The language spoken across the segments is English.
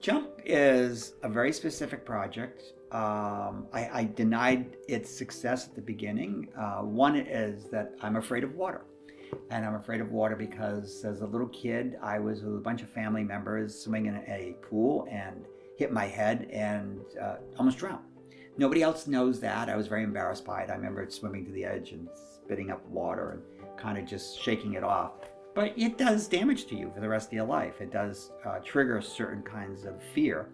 Jump is a very specific project. I denied its success at the beginning. One is that I'm afraid of water. And I'm afraid of water because as a little kid, I was with a bunch of family members swimming in a pool and hit my head and almost drowned. Nobody else knows that. I was very embarrassed by it. I remember swimming to the edge and spitting up water and kind of just shaking it off. But it does damage to you for the rest of your life. It does trigger certain kinds of fear.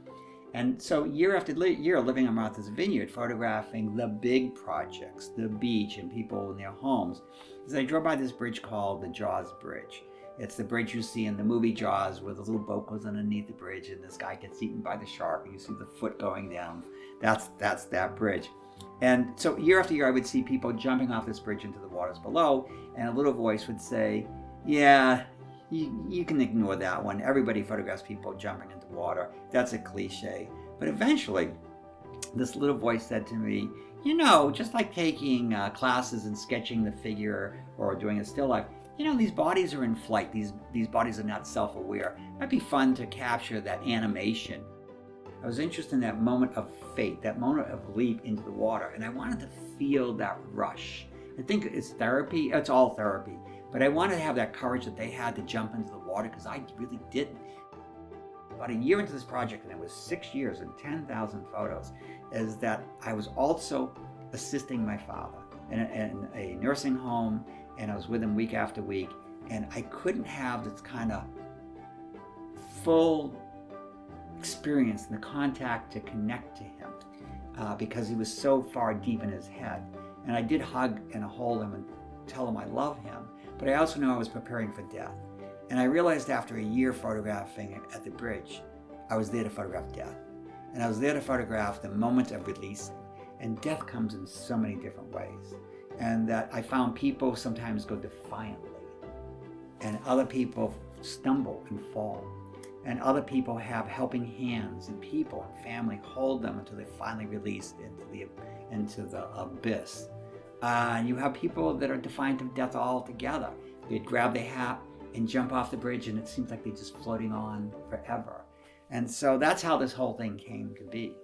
And so year after year, living on Martha's Vineyard, photographing the big projects, the beach and people in their homes, as I drove by this bridge called the Jaws Bridge. It's the bridge you see in the movie Jaws where the little boat goes underneath the bridge and this guy gets eaten by the shark and you see the foot going down. That's that bridge. And so year after year, I would see people jumping off this bridge into the waters below, and a little voice would say, yeah, you can ignore that one. Everybody photographs people jumping into water. That's a cliche. But eventually, this little voice said to me, just like taking classes and sketching the figure or doing a still life, these bodies are in flight. These bodies are not self-aware. It might be fun to capture that animation. I was interested in that moment of faith, that moment of leap into the water, and I wanted to feel that rush. I think it's therapy. It's all therapy. But I wanted to have that courage that they had to jump into the water because I really didn't. About a year into this project, and it was 6 years and 10,000 photos, is that I was also assisting my father in a nursing home, and I was with him week after week, and I couldn't have this kind of full experience and the contact to connect to him because he was so far deep in his head. And I did hug and hold him and tell him I love him, but I also knew I was preparing for death. And I realized after a year photographing at the bridge, I was there to photograph death. And I was there to photograph the moment of releasing. And death comes in so many different ways. And that I found people sometimes go defiantly. And other people stumble and fall. And other people have helping hands, and people and family hold them until they finally release into the abyss. And you have people that are defiant of death altogether. They'd grab their hat and jump off the bridge, and it seems like they're just floating on forever. And so that's how this whole thing came to be.